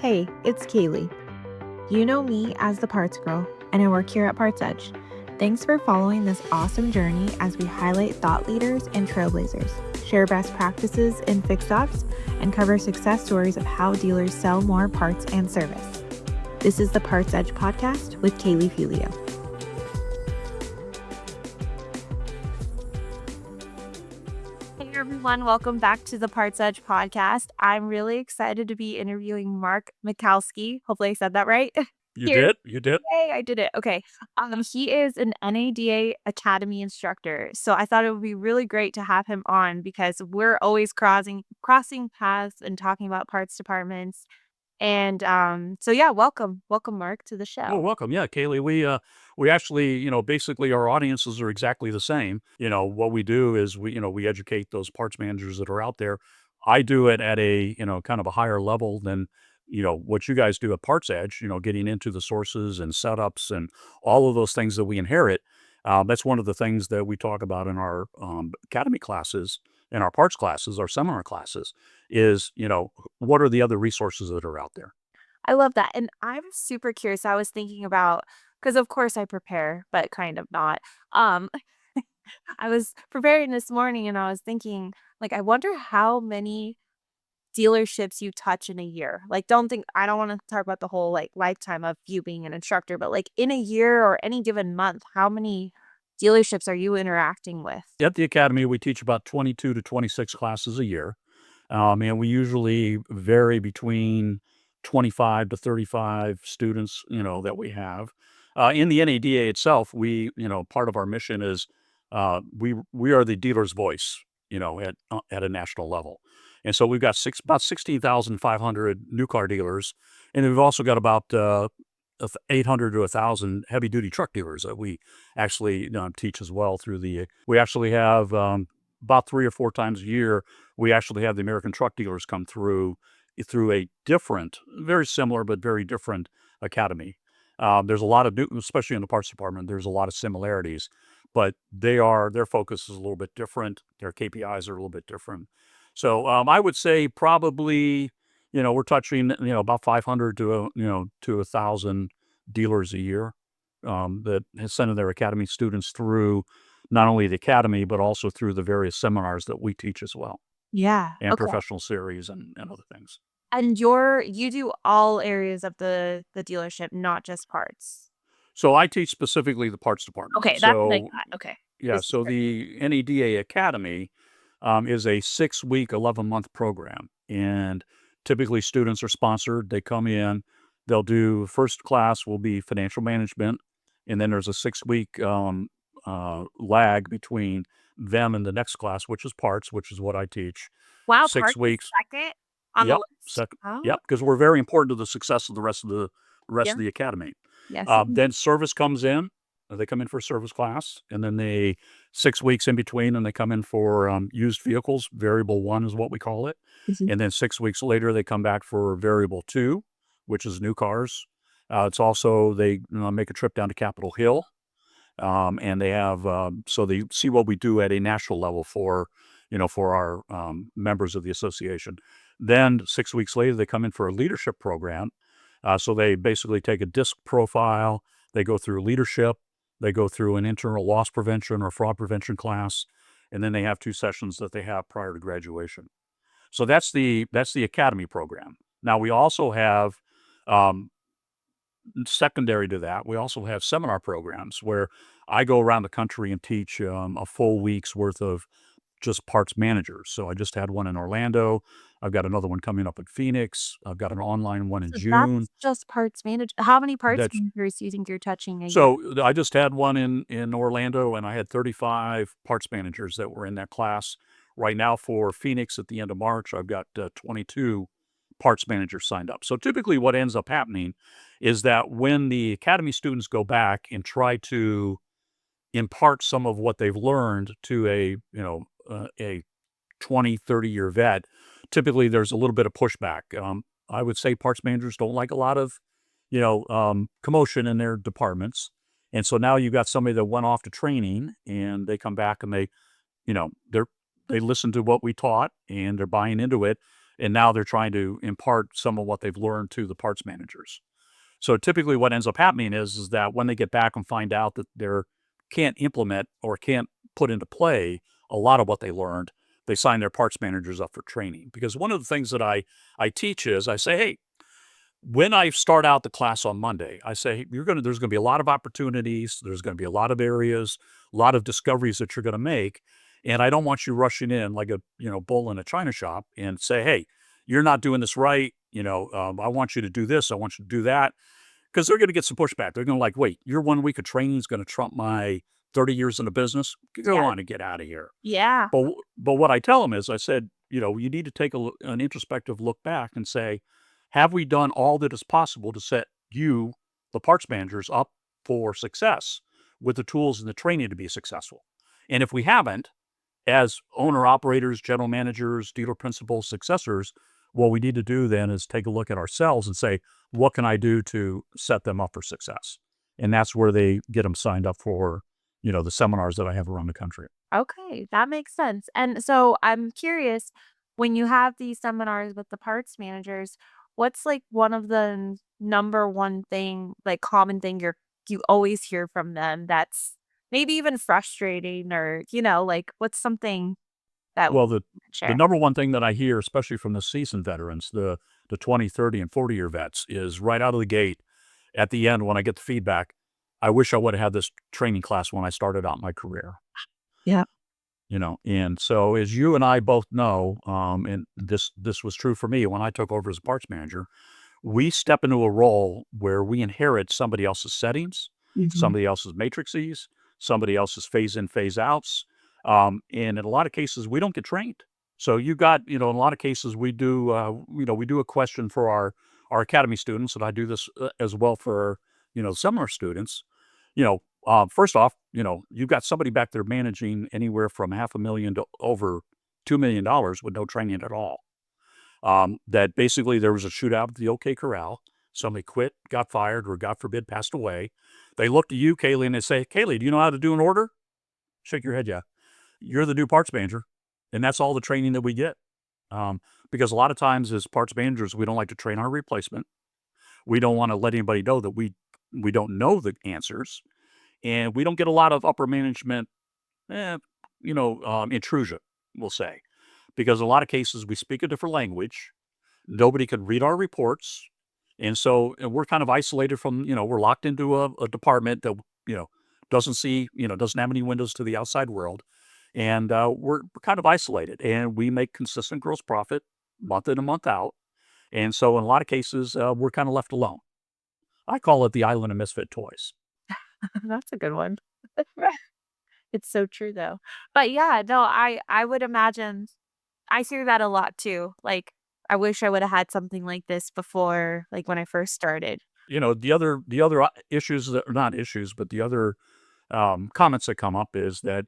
Hey, it's Kaylee. You know me as the Parts Girl, and I work here at PartsEdge. Thanks for following this awesome journey as we highlight thought leaders and trailblazers, share best practices in fixed ops, and cover success stories of how dealers sell more parts and service. This is the PartsEdge podcast with Kaylee Filio. Hey everyone, welcome back to the PartsEdge podcast. I'm really excited to be interviewing Mark Michalski. Hopefully I said that right. You Here. did? You did? Yay, I did it. Okay. He is an NADA Academy instructor. So I thought it would be really great to have him on because we're always crossing paths and talking about parts departments. And so yeah, welcome. Welcome, Mark, to the Oh, show. welcome. Yeah, Kaylee. We actually, basically our audiences are exactly the same. What we do is we educate those parts managers that are out there. I do it at a, kind of a higher level than, what you guys do at PartsEdge, getting into the sources and setups and all of those things that we inherit. That's one of the things that we talk about in our academy classes, in our parts classes, our seminar classes, is, what are the other resources that are out there? I love that. And I'm super curious. I was thinking about because of course I prepare, but kind of not. Um I was preparing this morning and I was thinking, like, I wonder how many dealerships you touch in a year. Like, I don't want to talk about the whole like lifetime of you being an instructor, but like in a year or any given month, how many dealerships are you interacting with? At the academy, we teach about 22 to 26 classes a year. And we usually vary between 25 to 35 students, that we have. In the NADA itself, part of our mission is we are the dealer's voice, at a national level. And so we've got about 16,500 new car dealers, and we've also got about 800 to 1,000 heavy duty truck dealers that we actually teach as well through the. We actually have about 3 or 4 times a year. We actually have the American truck dealers come through a different, very similar but very different academy. There's a lot of new, especially in the parts department. There's a lot of similarities, but their focus is a little bit different. Their KPIs are a little bit different. So I would say probably we're touching about 500 to 1,000 dealers a year that has sent their academy students through not only the academy but also through the various seminars that we teach as well, Yeah. and Okay. professional series and other things. And you do all areas of the dealership, not just parts. So I teach specifically the parts department. Okay, that's what I So got. Okay. yeah, This is so great. the NEDA Academy is a 6-week, 11-month program, and typically students are sponsored. They come in, they'll do first class will be financial management, and then there's a 6-week lag between them and the next class, which is parts, which is what I teach. Wow, Six parts is weeks. second on the Yep. list? Second. Oh, Yep. Because we're very important to the success of the rest yeah. of the academy. Yes. Then service comes in. They come in for service class, and then 6 weeks in between, and they come in for used vehicles. Variable one is what we call it, Mhm. and then 6 weeks later they come back for variable two, which is new cars. It's also they make a trip down to Capitol Hill, and they have so they see what we do at a national level for our members of the association. Then 6 weeks later they come in for a leadership program. So they basically take a disc profile, they go through leadership, they go through an internal loss prevention or fraud prevention class, and then they have 2 sessions that they have prior to graduation. So that's the academy program. Now we also have um, secondary to that, we also have seminar programs where I go around the country and teach a full week's worth of just parts managers. So I just had one in Orlando. I've got another one coming up in Phoenix. I've got an online one in So June. that's just parts manage how many parts That's managers do you think you're touching a year? so I just had one in Orlando, and I had 35 parts managers that were in that class. Right now for Phoenix at the end of March, I've got 22 parts managers signed up. So typically what ends up happening is that when the academy students go back and try to impart some of what they've learned to a 20, 30-year vet, typically there's a little bit of pushback. I would say parts managers don't like a lot of, commotion in their departments. And so now you've got somebody that went off to training and they come back and they listen to what we taught and they're buying into it. and now they're trying to impart some of what they've learned to the parts managers. So typically what ends up happening is that when they get back and find out that they can't implement or can't put into play a lot of what they learned, they sign their parts managers up for training. Because one of the things that I teach is I say, hey, when I start out the class on Monday, I say there's gonna be a lot of opportunities, there's gonna be a lot of areas, a lot of discoveries that you're gonna make, and I don't want you rushing in like a bull in a china shop and say, hey, you're not doing this right. I want you to do this, I want you to do that, because they're going to get some pushback. They're going to like, wait, your 1 week of training is going to trump my 30 years in the business. Go Yeah. on and get out of here. Yeah. But what I tell them is, I said, you need to take an introspective look back and say, have we done all that is possible to set you, the parts managers, up for success with the tools and the training to be successful? And if we haven't, as owner operators, general managers, dealer principals, successors, what we need to do then is take a look at ourselves and say, what can I do to set them up for success? And that's where they get them signed up for, the seminars that I have around the country. Okay, that makes sense. And so I'm curious, when you have these seminars with the parts managers, what's like one of the number one thing, like common thing you always hear from them that's maybe even frustrating or, like what's something that Well, you can the share? number one thing that I hear, especially from the seasoned veterans, the 20, 30, and 40-year vets, is right out of the gate at the end when I get the feedback, I wish I would have had this training class when I started out my career. Yeah. And so as you and I both know, and this was true for me when I took over as a parts manager, we step into a role where we inherit somebody else's settings, Mhm. somebody else's matrices, somebody else's phase in, phase outs. And in a lot of cases, we don't get trained. So you got, in a lot of cases, we do a question for our academy students, and I do this as well for, seminar students. First off, you've got somebody back there managing anywhere from 500,000 to over $2 million with no training at all. That basically there was a shootout at the OK Corral. Somebody quit, got fired, or God forbid, passed away. They look to you, Kaylee, and they say, Kaylee, do you know how to do an order? Shake your head, yeah. You're the new parts manager. And that's all the training that we get. Because a lot of times as parts managers, we don't like to train our replacement. We don't want to let anybody know that we don't know the answers. And we don't get a lot of upper management, eh, intrusion, we'll say. Because in a lot of cases, we speak a different language. Nobody could read our reports. And we're kind of isolated from, we're locked into a department that, you know, doesn't have any windows to the outside world. And we're kind of isolated and we make consistent gross profit month in and month out. And so in a lot of cases, we're kind of left alone. I call it the island of misfit toys. That's a good one. It's so true though. But yeah, no, I would imagine I hear that a lot too. Like, I wish I woulda had something like this before, like, when I first started. The other issues that are not issues, but the other comments that come up is that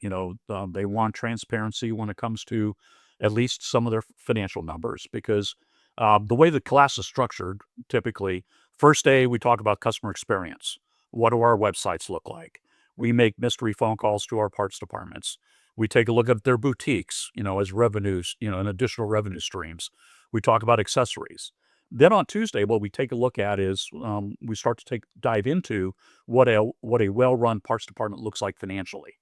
they want transparency when it comes to at least some of their financial numbers because the way the class is structured, typically, first day we talk about customer experience. What do our websites look like? We make mystery phone calls to our parts departments. We take a look at their boutiques, as revenues, and additional revenue streams. We talk about accessories. Then on Tuesday, what we take a look at is we start to dive into what a well-run parts department looks like financially.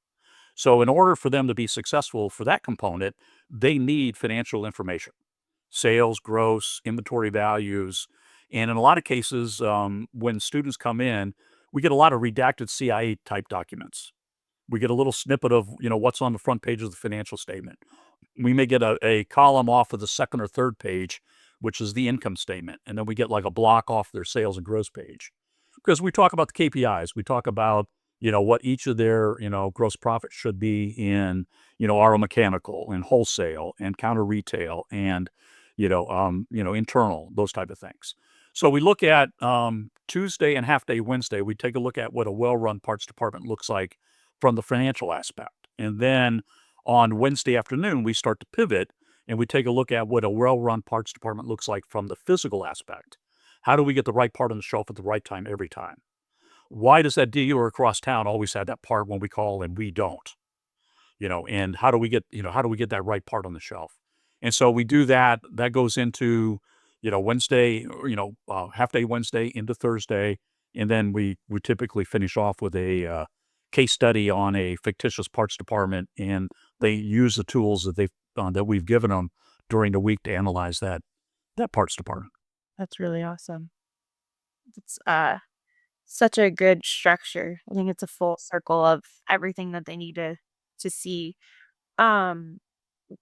So in order for them to be successful for that component, they need financial information, sales, gross, inventory values. And in a lot of cases, when students come in, we get a lot of redacted CIA type documents. We get a little snippet of, what's on the front page of the financial statement. We may get a column off of the second or third page, which is the income statement. And then we get like a block off their sales and gross page. Because we talk about the KPIs. We talk about, what each of their, gross profit should be in, auto mechanical and wholesale and counter retail and, internal, those type of things. So we look at Tuesday and half day Wednesday, we take a look at what a well-run parts department looks like from the financial aspect. And then on Wednesday afternoon, we start to pivot and we take a look at what a well-run parts department looks like from the physical aspect. How do we get the right part on the shelf at the right time every time? Why does that dealer across town always have that part when we call and we don't? And how do we get that right part on the shelf? And so we do that. That goes into, Wednesday, or, half day Wednesday into Thursday. And then we typically finish off with a case study on a fictitious parts department. And they use the tools that we've given them during the week to analyze that parts department. That's really awesome. It's, such a good structure. I think it's a full circle of everything that they need to see. Um,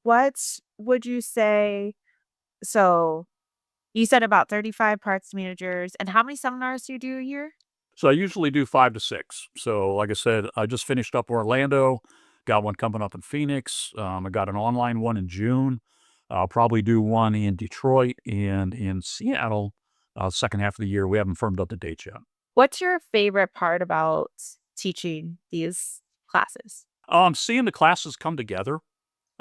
what would you say so you said about 35 parts managers, and how many seminars do you do a year? So I usually do 5 to 6. So, like I said, I just finished up Orlando, got one coming up in Phoenix. I got an online one in June. I'll probably do one in Detroit and in Seattle, second half of the year. We haven't firmed up the dates yet. What's your favorite part about teaching these classes? Seeing the classes come together,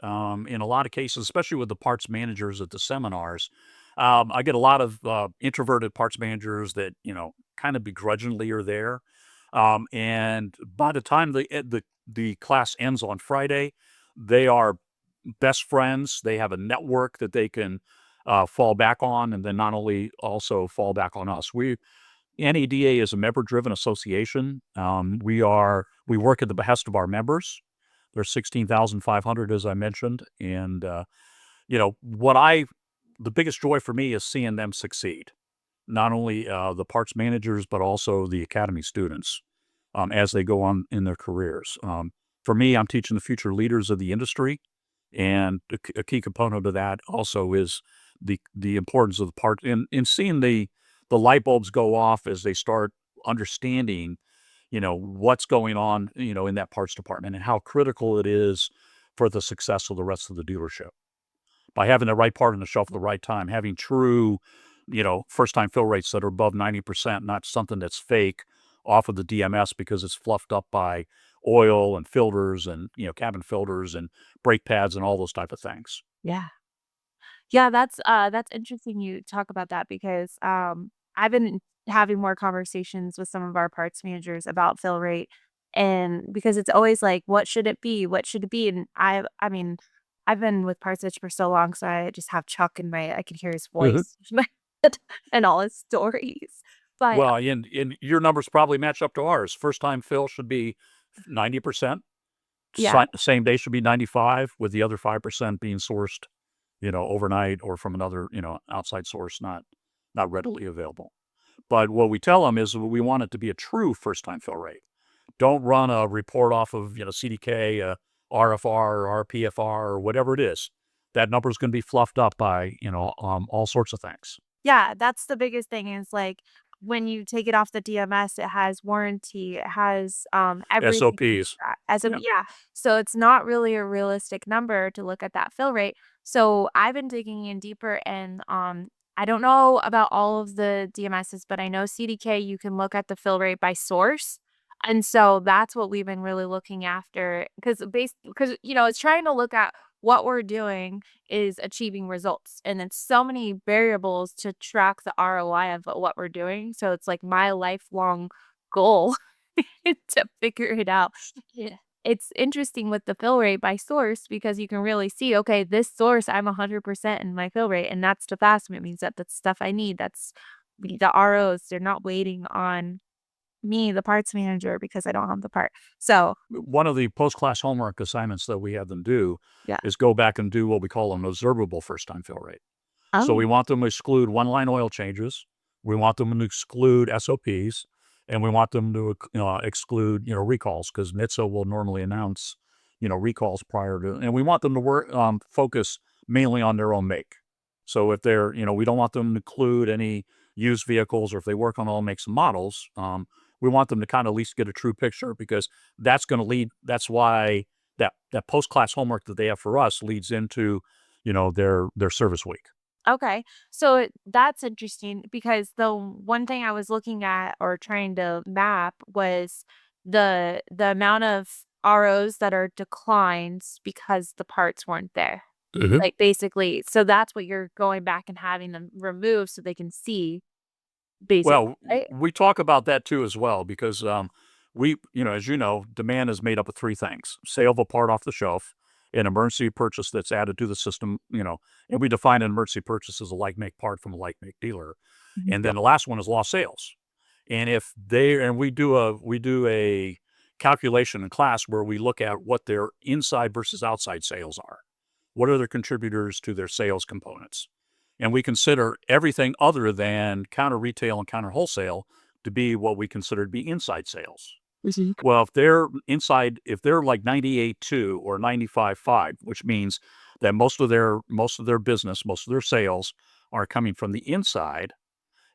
in a lot of cases, especially with the parts managers at the seminars. I get a lot of introverted parts managers that kind of begrudgingly are there, and by the time the class ends on Friday, they are best friends. They have a network that they can fall back on, and then not only also fall back on us. NADA is a member-driven association. We work at the behest of our members. There's 16,500, as I mentioned, and the biggest joy for me is seeing them succeed. Not only the parts managers, but also the academy students as they go on in their careers. For me, I'm teaching the future leaders of the industry, and a key component of that also is the importance of the part in seeing the light bulbs go off as they start understanding, what's going on, in that parts department and how critical it is for the success of the rest of the dealership. By having the right part on the shelf at the right time, having true, first time fill rates that are above 90%, not something that's fake off of the DMS because it's fluffed up by oil and filters and, cabin filters and brake pads and all those type of things. Yeah. Yeah, that's interesting you talk about that because, I've been having more conversations with some of our parts managers about fill rate, and because it's always like, "What should it be? What should it be?" And I mean, I've been with PartsEdge for so long, so I just have Chuck in my I can hear his Mhm. voice in my head and all his stories. But Well, and your numbers probably match up to ours. First time fill should be 90%. yeah. Same day should be 95, with the other 5% being sourced, overnight or from another, outside source not readily available. But what we tell them is we want it to be a true first time fill rate. Don't run a report off of, CDK, RFR or RPFR or whatever it is. That number is going to be fluffed up by, all sorts of things. Yeah, that's the biggest thing is, like, when you take it off the DMS, it has warranty, it has, everything SOPs. as of Yeah. yeah, so it's not really a realistic number to look at that fill rate. So, I've been digging in deeper and, I don't know about all of the DMSs, but I know CDK, you can look at the fill rate by source, and so that's what we've been really looking after because, it's trying to look at what we're doing is achieving results. And it's so many variables to track the ROI of what we're doing. So it's like my lifelong goal to figure it out. Yeah. It's interesting with the fill rate by source because you can really see, okay, this source, I'm 100% in my fill rate. And that's the fast it means that that's stuff I need. That's the ROs. They're not waiting on me, the parts manager, because I don't have the part. So, One of the post-class homework assignments that we have them do yeah. is go back and do what we call an observable first time fill rate. So we Oh, want them to exclude one line oil changes. We want them to exclude SOPs, and we want them to exclude recalls because NHTSA will normally announce recalls prior to, and we want them to work focus mainly on their own make. So if they're we don't want them to include any used vehicles, or if they work on all makes and models, we want them to kind of at least get a true picture because that's going to lead. That's why that post class homework that they have for us leads into their service week. okay. So that's interesting because the one thing I was looking at or trying to map was the amount of ROs that are declines because the parts weren't there. Mhm. Like basically, so that's what you're going back and having them remove so they can see basically, Well, right? we talk about that too as well because, as demand is made up of 3 things: sale of a part off the shelf, an emergency purchase that's added to the system, and we define an emergency purchase as a like make part from a like make dealer. Mhm. And then the last one is lost sales. And if they and we do a calculation in class where we look at what their inside versus outside sales are. What are their contributors to their sales components? And we consider everything other than counter retail and counter wholesale to be what we consider to be inside sales. Mhm. Well, if they're like 98.2 or 95.5, which means that most of their business, most of their sales are coming from the inside,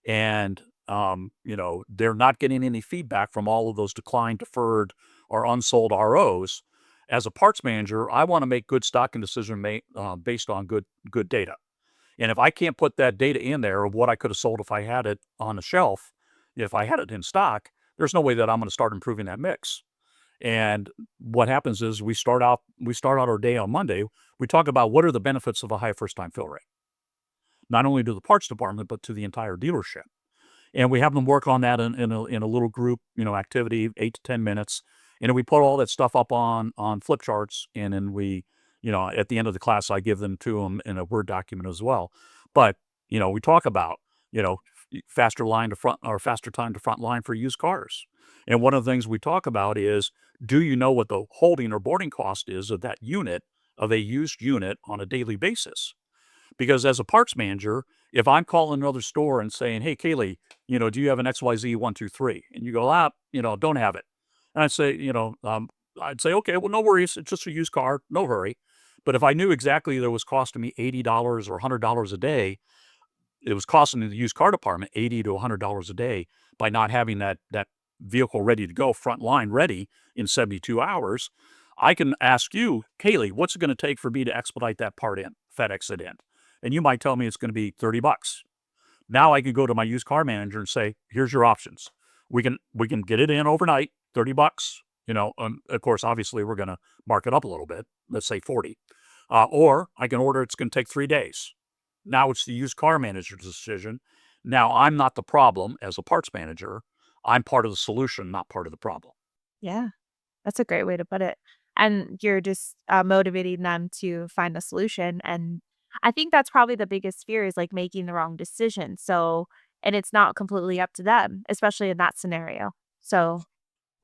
and they're not getting any feedback from all of those declined, deferred, or unsold ROs. As a parts manager, I want to make good stocking decision based on good data. And if I can't put that data in there of what I could have sold if I had it on the shelf, if I had it in stock, there's no way that I'm going to start improving that mix. And what happens is we start out our day on Monday. We talk about what are the benefits of a high first time fill rate, not only to the parts department but to the entire dealership. And we have them work on that in a little group, activity, 8 to 10 minutes, and then we put all that stuff up on flip charts, and then at the end of the class, I give them to them in a Word document as well. But we talk about you know faster line to front or faster time to front line for used cars, and one of the things we talk about is, do you know what the holding or boarding cost is of that unit, of a used unit, on a daily basis? Because as a parts manager, if I'm calling another store and saying, "Hey, Kaylee, do you have an XYZ 123?" And you go, don't have it. And I'd say, okay, well, no worries. It's just a used car. No hurry. But if I knew exactly that it was costing me $80 or $100 a day, it was costing the used car department $80 to $100 a day by not having that vehicle ready to go, front line ready in 72 hours. I can ask you, Kaylee, what's it going to take for me to expedite that part in, FedEx it in? And you might tell me it's going to be $30. Now I can go to my used car manager and say, here's your options. We can get it in overnight, $30. Of course, obviously we're going to mark it up a little bit. Let's say 40. Or I can order, it's going to take 3 days. Now it's the used car manager's decision. Now I'm not the problem as a parts manager. I'm part of the solution, not part of the problem. Yeah. That's a great way to put it. And you're just, motivating them to find a solution, and I think that's probably the biggest fear is, like, making the wrong decision, so and it's not completely up to them, especially in that scenario. So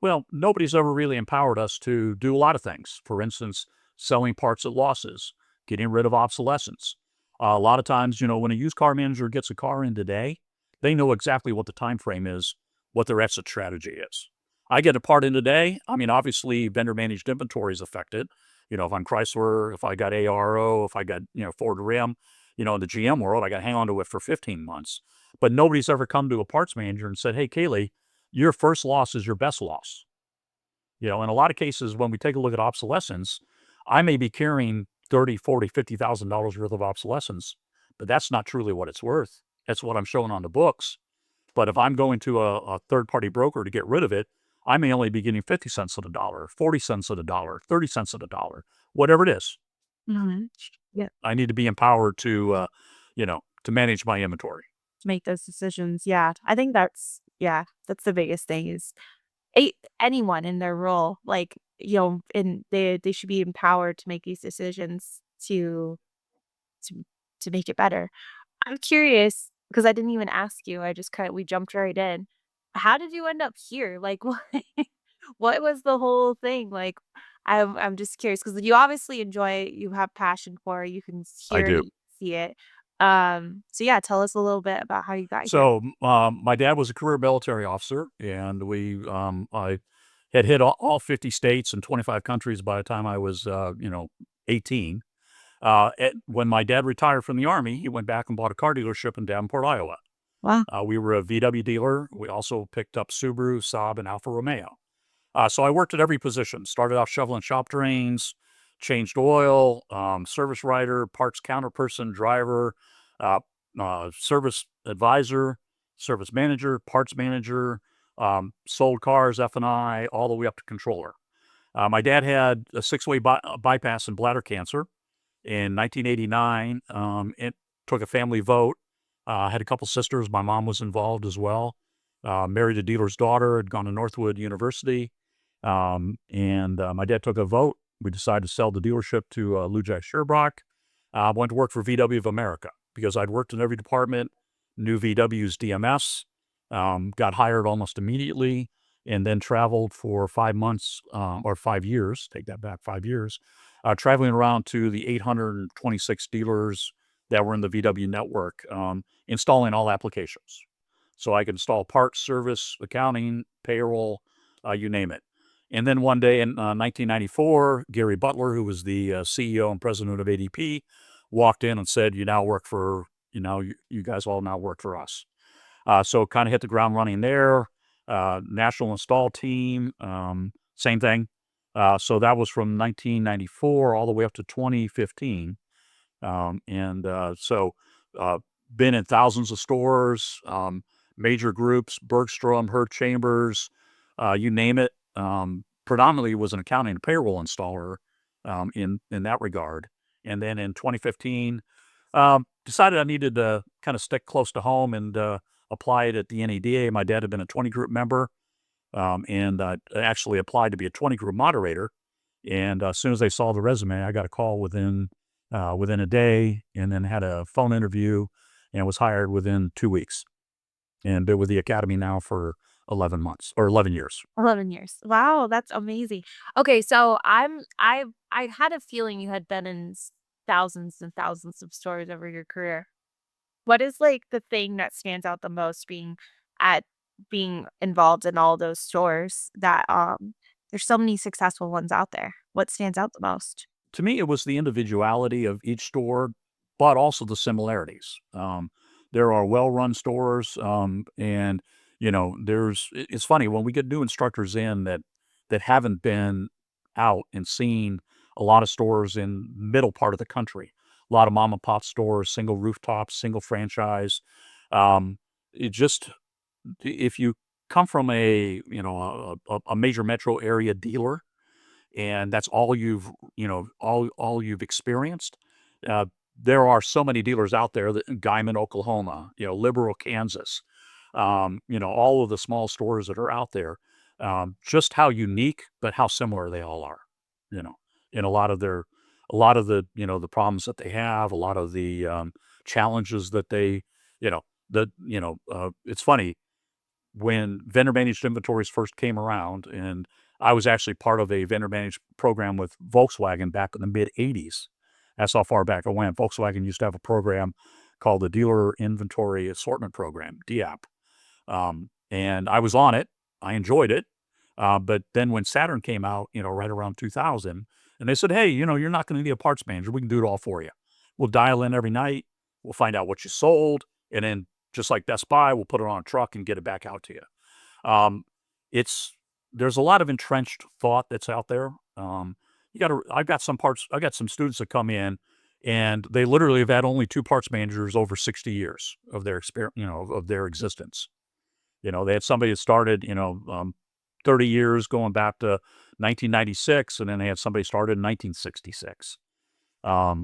Well, nobody's ever really empowered us to do a lot of things. For instance, selling parts at losses, getting rid of obsolescence. A lot of times, when a used car manager gets a car in today, they know exactly what the time frame is, what their exit strategy is. I get a part in today. I mean, obviously, vendor managed inventory is affected. If I'm Chrysler, if I got ARO, if I got Ford Rim, in the GM world, I got to hang on to it for 15 months. But nobody's ever come to a parts manager and said, "Hey, Kaylee, your first loss is your best loss." In a lot of cases, when we take a look at obsolescence, I may be carrying 30, 40, $50,000 worth of obsolescence, but that's not truly what it's worth. That's what I'm showing on the books. But if I'm going to a third party broker to get rid of it, I may only be getting 50 cents on the dollar, 40 cents on the dollar, 30 cents on the dollar, whatever it is. mhm. Yeah, I need to be empowered to manage my inventory. to make those decisions, yeah. I think that's the biggest thing is anyone in their role, like, and they should be empowered to make these decisions to to make it better. I'm curious because I didn't even ask you. I just kind of we jumped right in. How did you end up here? Like, what was the whole thing? Like, I'm just curious because you obviously enjoy it. You have passion for it. You can I hear it, do. you see it. So yeah, tell us a little bit about how you got here. So, my dad was a career military officer, and I had hit all 50 states and 25 countries by the time I was, 18. When my dad retired from the Army, he went back and bought a car dealership in Davenport, Iowa. Wow. We were a VW dealer. We also picked up Subaru, Saab, and Alfa Romeo. So I worked at every position. Started off shoveling shop drains, changed oil, service writer, parts counter person, driver, uh, service advisor, service manager, parts manager, sold cars, F&I, all the way up to controller. My dad had a six-way bypass and bladder cancer in 1989. It took a family vote. Had a couple sisters. My mom was involved as well. Married a dealer's daughter, had gone to Northwood University. And my dad took a vote We decided to sell the dealership to Lujak Sherbrock. Went to work for VW of America because I'd worked in every department, knew VW's DMS, got hired almost immediately, and then traveled for 5 months or 5 years, take that back, 5 years, traveling around to the 826 dealers that were in the VW network, installing all applications. So I could install parts, service, accounting, payroll, you name it. And then one day in 1994, Gary Butler, who was the CEO and president of ADP, walked in and said, "You now work for, you guys all now work for us." So kind of hit the ground running there. National install team, same thing. So that was from 1994 all the way up to 2015. So uh, been in thousands of stores, major groups, Bergstrom, Herc Chambers, you name it. Predominantly was an accounting and payroll installer in that regard. And then in 2015, decided I needed to kind of stick close to home and applied at the NEDA. My dad had been a 20 group member, and actually applied to be a 20 group moderator. And as soon as they saw the resume, I got a call within a day, and then had a phone interview, and was hired within 2 weeks, and been with the academy now for 11 months or 11 years. 11 years. Wow, that's amazing. Okay, so I had a feeling you had been in thousands and thousands of stores over your career. What is like the thing that stands out the most at being involved in all those stores that there's so many successful ones out there. What stands out the most? To me, it was the individuality of each store, but also the similarities. There are well-run stores, and it's funny when we get new instructors in that haven't been out and seen a lot of stores in middle part of the country, a lot of mom and pop stores, single rooftops, single franchise. It just if you come from a major metro area dealer and that's all all you've experienced. Uh, there are so many dealers out there that Guyman, Oklahoma, Liberal, Kansas, all of the small stores that are out there, just how unique, but how similar they all are, you know, in a lot of the problems that they have, a lot of the challenges that you know, it's funny when vendor managed inventories first came around, and I was actually part of a vendor managed program with Volkswagen back in the mid 80s. That's how far back I went. Volkswagen used to have a program called the Dealer Inventory Assortment Program, DIAP. And I was on it. I enjoyed it. But then when Saturn came out, right around 2000, and they said, "Hey, you're not going to need a parts manager. We can do it all for you. We'll dial in every night. We'll find out what you sold. And then just like Best Buy, we'll put it on a truck and get it back out to you." Um, it's there's a lot of entrenched thought that's out there. I've got some students that come in and they literally have had only two parts managers over 60 years of their experience, of their existence. They had somebody that started, 30 years going back to 1996, and then they had somebody started in 1966. I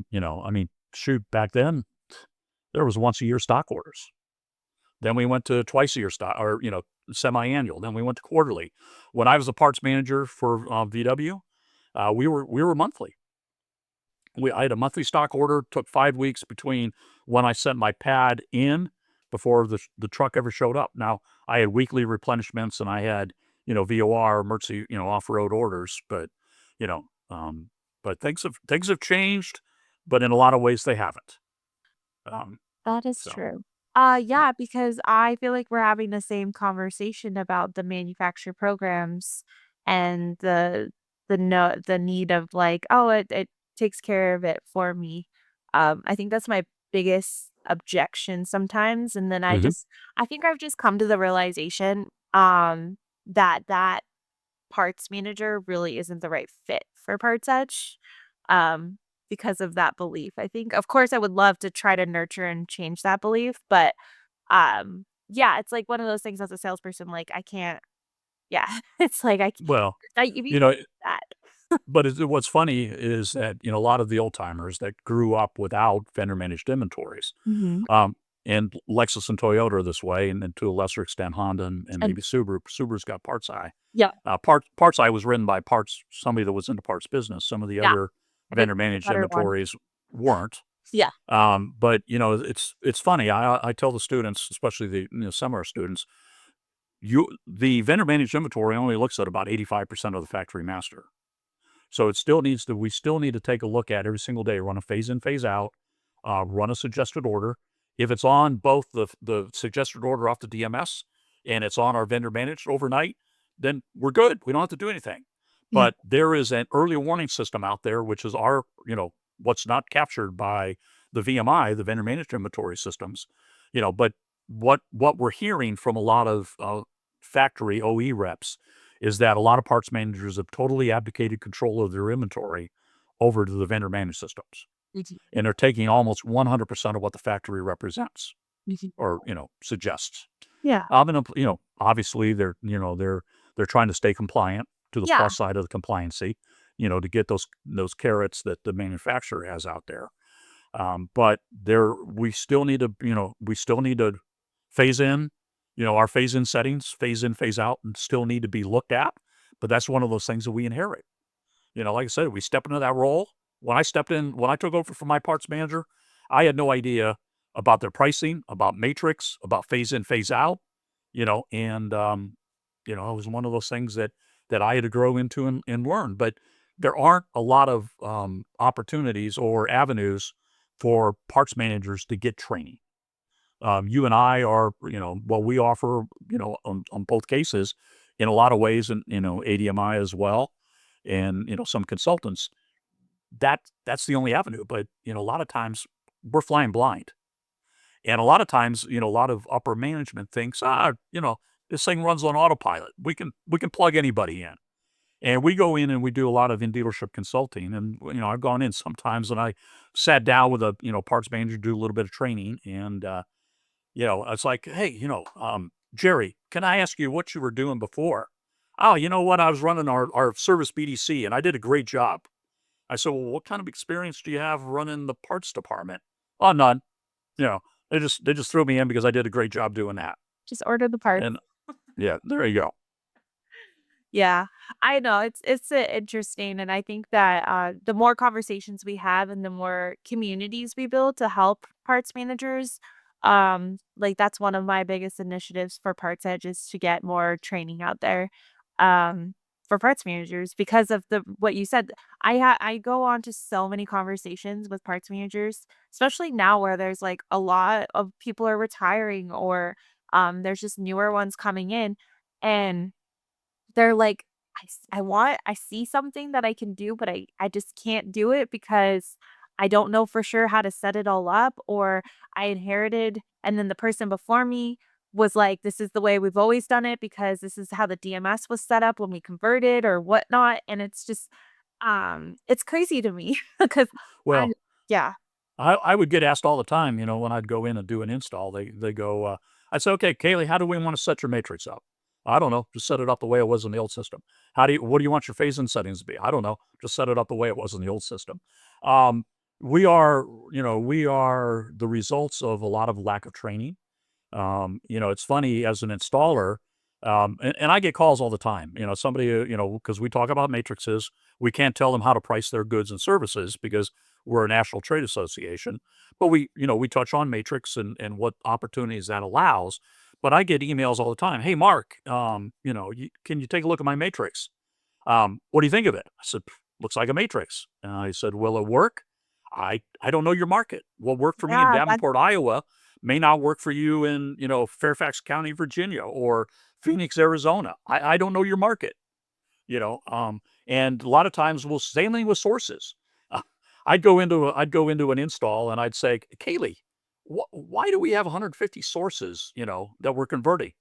mean, shoot, back then there was once a year stock orders. Then we went to twice a year stock or, semi-annual. Then we went to quarterly. When I was a parts manager for VW, we were monthly. I had a monthly stock order, took 5 weeks between when I sent my pad in before the truck ever showed up. Now, I had weekly replenishments and I had, VOR, emergency, off-road orders, you know, but things have changed, but in a lot of ways they haven't. Um, That is so, true. yeah. Yeah, because I feel like we're having the same conversation about the manufacturer programs and the need of like, oh, it takes care of it for me. I think that's my biggest objection sometimes. And then Mhm. I think I've just come to the realization that parts manager really isn't the right fit for PartsEdge, because of that belief. I think, of course, I would love to try to nurture and change that belief, but yeah, it's like one of those things as a salesperson, like I can't. Yeah, it's like Well, you you know that. But what's funny is that, a lot of the old timers that grew up without vendor managed inventories, Mhm. um, and Lexus and Toyota are this way, and then to a lesser extent, Honda and And maybe Subaru. Subaru's got PartsEye. yeah, PartsEye was written by somebody that was in the parts business. Some of the yeah, other I think vendor that's a managed better one. inventories weren't. Yeah. But it's funny. I tell the students, especially the seminar students, the vendor managed inventory only looks at about 85% of the factory master. So we still need to take a look at every single day, run a phase in, phase out, run a suggested order. If it's on both the suggested order off the DMS and it's on our vendor managed overnight, then we're good. We don't have to do anything. Yeah. But there is an early warning system out there, which is what's not captured by the VMI, the vendor managed inventory systems, but what we're hearing from a lot of factory OE reps is that a lot of parts managers have totally abdicated control of their inventory over to the vendor managed systems. Mhm. And they're taking almost 100% of what the factory represents Mhm. or, suggests. Yeah. Obviously they're trying to stay compliant to the Yeah. plus side of the compliancy, to get those carrots that the manufacturer has out there. But we still need to phase in, our phase in settings, phase in, phase out, and still need to be looked at. But that's one of those things that we inherit. Like I said, we step into that role. When I took over from my parts manager, I had no idea about their pricing, about matrix, about phase in, phase out, and it was one of those things that I had to grow into and learn. But there aren't a lot of opportunities or avenues for parts managers to get training. You and I are, what we offer, on both cases in a lot of ways, and, ADMI as well. And, some consultants, that's the only avenue. But, a lot of times we're flying blind. And a lot of times, a lot of upper management thinks, this thing runs on autopilot. We can plug anybody in. And we go in and we do a lot of in dealership consulting. And, I've gone in sometimes and I sat down with a, parts manager, do a little bit of training. And, it's like, hey, Jerry, can I ask you what you were doing before? Oh, you know what? I was running our service BDC and I did a great job. I said, well, what kind of experience do you have running the parts department? Oh, none. You know, they just threw me in because I did a great job doing that. Just order the parts. And yeah, there you go. Yeah, I know it's interesting, and I think that the more conversations we have and the more communities we build to help parts managers, like that's one of my biggest initiatives for PartsEdge is to get more training out there, um, for parts managers because of the what you said. I go on to so many conversations with parts managers, especially now where there's like a lot of people are retiring or there's just newer ones coming in, and they're like, I see something that I can do, but I just can't do it because I don't know for sure how to set it all up, or I inherited and then the person before me was like, "This is the way we've always done it because this is how the DMS was set up when we converted or whatnot," and it's just, it's crazy to me because I Well, yeah, I would get asked all the time, when I'd go in and do an install, they go, I'd say, okay, Kaylee, how do we want to set your matrix up? I don't know. Just set it up the way it was in the old system. What do you want your phase in settings to be? I don't know. Just set it up the way it was in the old system. Um, we are the results of a lot of lack of training. It's funny as an installer, and I get calls all the time. Somebody, because we talk about matrices, we can't tell them how to price their goods and services because we're a national trade association. But we touch on matrix and what opportunities that allows. But I get emails all the time. Hey, Mark, can you take a look at my matrix? What do you think of it? I said, looks like a matrix. He said, will it work? I don't know your market. What worked for me in yeah, that Davenport, Iowa may not work for you in, Fairfax County, Virginia or Phoenix, Arizona. I don't know your market, and a lot of times we'll same thing with sources. Uh, I'd go into an install and I'd say, Kaylee, why do we have 150 sources, that we're converting?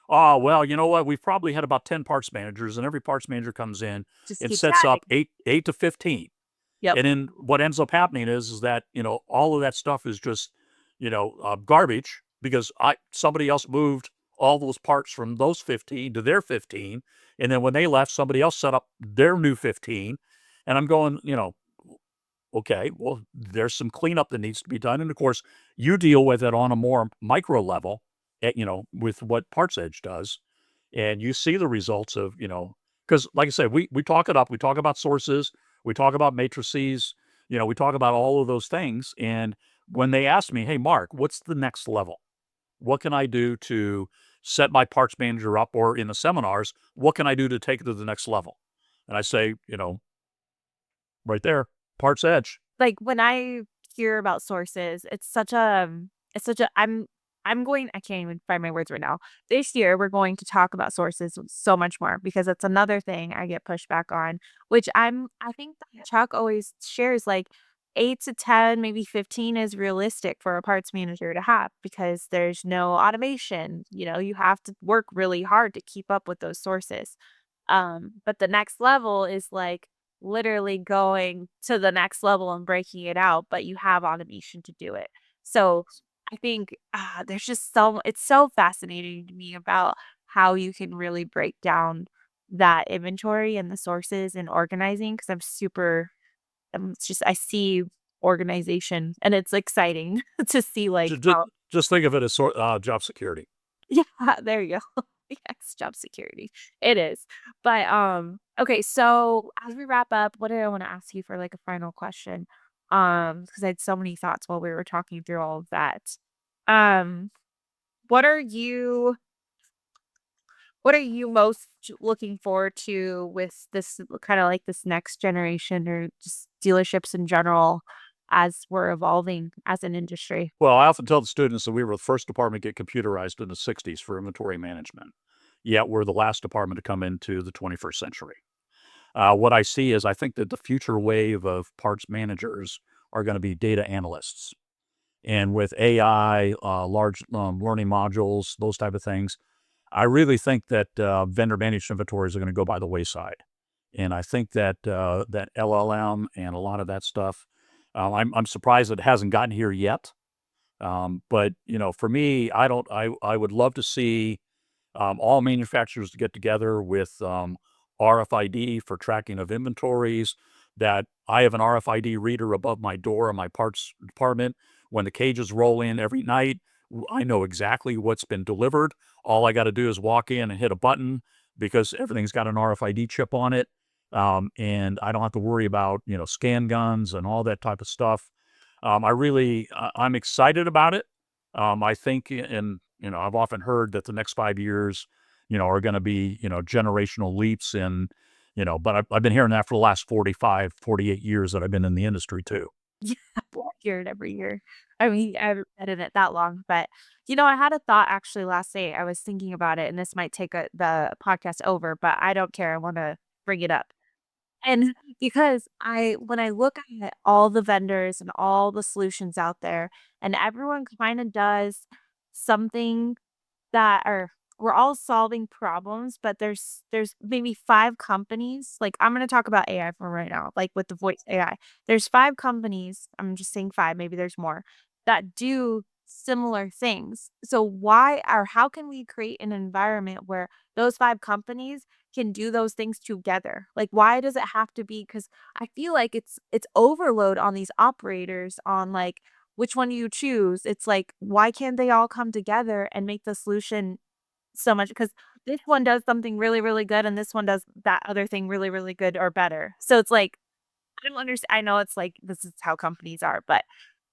Oh, well, you know what? We've probably had about 10 parts managers, and every parts manager comes in just and keeps sets up adding. eight to 15. Yep, And then what ends up happening is that, all of that stuff is just, garbage because somebody else moved all those parts from those 15 to their 15. And then when they left, somebody else set up their new 15. And I'm going, Okay, well, there's some cleanup that needs to be done, and of course, you deal with it on a more micro level, with what PartsEdge does, and you see the results of, because like I said, we talk it up, we talk about sources, we talk about matrices, we talk about all of those things, and when they ask me, "Hey, Mark, what's the next level? What can I do to set my parts manager up?" Or in the seminars, "What can I do to take it to the next level?" And I say, right there, PartsEdge. Like, when I hear about sources, it's such a I'm going I can't even find my words right now. This year, we're going to talk about sources so much more because it's another thing I get pushback on, which I think that Chuck always shares, like, 8 to 10, maybe 15 is realistic for a parts manager to have because there's no automation, you have to work really hard to keep up with those sources. But the next level is, like, literally going to the next level and breaking it out, but you have automation to do it. So, I think, there's just it's so fascinating to me about how you can really break down that inventory and the sources and organizing because it's just I see organization and it's exciting to see, like, how Just think of it as job security. yeah, there you go. Yes, job security. It is. But, okay, so as we wrap up, what did I wanna ask you for, like, a final question? Because I had so many thoughts while we were talking through all of that. Um, what are you what are you most looking forward to with this kinda like this next generation or just dealerships in general as we're evolving as an industry? Well, I often tell the students that we were the first department to get computerized in the '60s for inventory management, yet we're the last department to come into the 21st century. What I see is I think that the future wave of parts managers are gonna be data analysts. And with AI, large, learning modules, those type of things, I really think that, vendor managed inventories are gonna go by the wayside. And I think that, that LLM and a lot of that stuff, I'm surprised it hasn't gotten here yet. But, for me, I would love to see all manufacturers to get together with RFID for tracking of inventories, that I have an RFID reader above my door in my parts department. When the cages roll in every night, I know exactly what's been delivered. All I got to do is walk in and hit a button because everything's got an RFID chip on it. And I don't have to worry about, scan guns and all that type of stuff. I'm excited about it. I think, and I've often heard that the next 5 years, are going to be, generational leaps in, but I've been hearing that for the last 45, 48 years that I've been in the industry too. Yeah, I hear it every year. I mean, I haven't been in it that long, but, I had a thought actually last night. I was thinking about it, and this might take the podcast over, but I don't care. I wanna bring it up. And because when I look at all the vendors and all the solutions out there, and everyone kinda does something that are we're all solving problems, but there's maybe 5 companies, like, I'm gonna talk about AI for right now, like, with the voice AI. There's 5 companies, I'm just saying 5, maybe there's more, that do similar things. So why or how can we create an environment where those 5 companies can do those things together? Like, why does it have to be? Because I feel like it's overload on these operators on, like, which one do you choose? It's like, why can't they all come together and make the solution so much because this one does something really, really good, and this one does that other thing really, really good or better. So it's like, I don't understand. I know it's like, this is how companies are, but,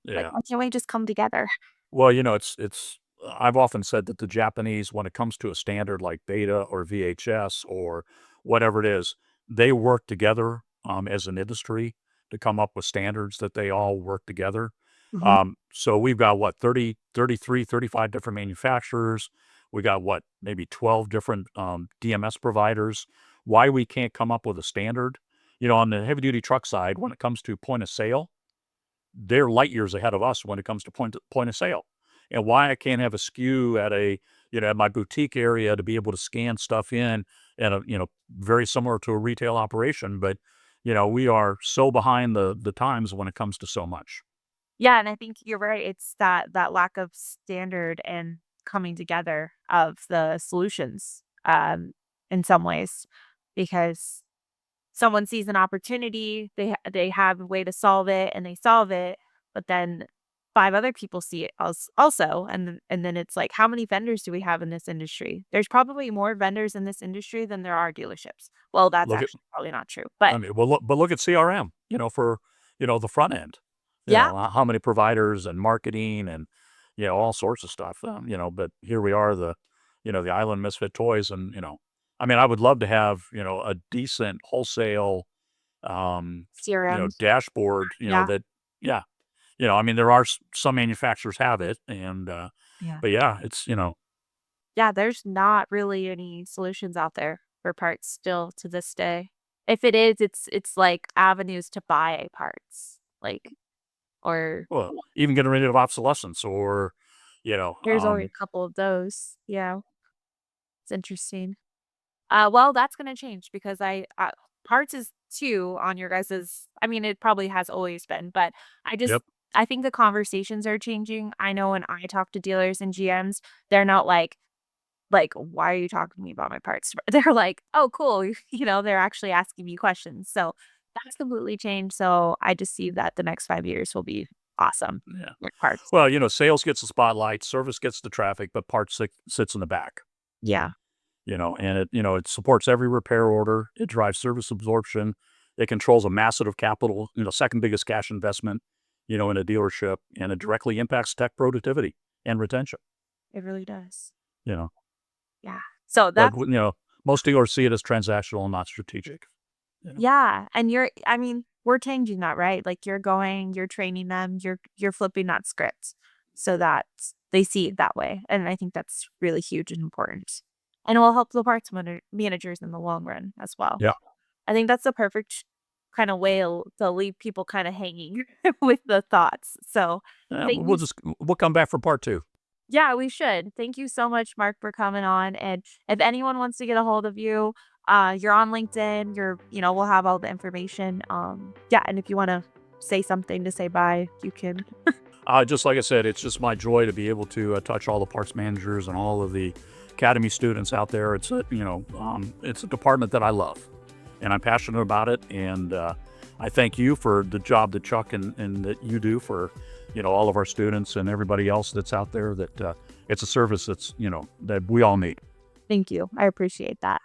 like, Yeah. why can't we just come together? Well, it's I've often said that the Japanese, when it comes to a standard like Beta or VHS or whatever it is, they work together, as an industry to come up with standards that they all work together. Mhm. So we've got what, 30, 33, 35 different manufacturers. We got what, maybe 12 different, DMS providers. Why we can't come up with a standard? On the heavy duty truck side, when it comes to point of sale, they're light years ahead of us when it comes to point of sale. And why I can't have a SKU at my boutique area to be able to scan stuff in at a, very similar to a retail operation, but we are so behind the times when it comes to so much. Yeah, and I think you're right. It's that lack of standard and coming together of the solutions, in some ways, because someone sees an opportunity, they have a way to solve it and they solve it, but then 5 other people see it also, and then it's like, how many vendors do we have in this industry? There's probably more vendors in this industry than there are dealerships. Well, that's Look at actually probably not true, I but mean, well, look at CRM, for, the front end. yeah, How many providers and marketing and, all sorts of stuff, but here we are, the island misfit toys and, I mean, I would love to have, a decent wholesale, um, CRMs, dashboard, yeah, that yeah, I mean, there are some manufacturers have it and, yeah. but yeah, Yeah, there's not really any solutions out there for parts still to this day. If it is, it's like avenues to buy parts, like, or well, even getting rid of obsolescence or, you know, there's only a um, couple of those. Yeah, it's interesting. Well, that's gonna change because parts is too on your guys's. I mean, it probably has always been, but I just yep. I think the conversations are changing. I know when I talk to dealers and GMs, they're not like, "Why are you talking to me about my parts?" They're like, "Oh, cool." They're actually asking me questions. So that's completely changed. So I just see that the next 5 years will be awesome Yeah. with parts. Well, sales gets the spotlight, service gets the traffic, but parts sits in the back, Yeah, and it supports every repair order. It drives service absorption. It controls a massive capital, second biggest cash investment, in a dealership, and it directly impacts tech productivity and retention, it really does. you know, Yeah. So but, that's most dealers see it as transactional and not strategic, you know? yeah, and I mean, we're changing that, right? Like you're training them, you're flipping that script so that they see it that way. And I think that's really huge and important. And it will help the managers in the long run as well. Yeah. I think that's the perfect kind of way to leave people kind of hanging with the thoughts. So Yeah, thank you. we'll come back for part 2. Yeah, we should. Thank you so much, Mark, for coming on. And if anyone wants to get a hold of you, you're on LinkedIn. We'll have all the information. Yeah, and if you want to say something to say bye, you can. Just like I said, it's just my joy to be able to touch all the parts managers and all of the academy students out there. It's a department that I love, and I'm passionate about it. And I thank you for the job that Chuck and that you do for, all of our students and everybody else that's out there. That it's a service that we all need. Thank you. I appreciate that.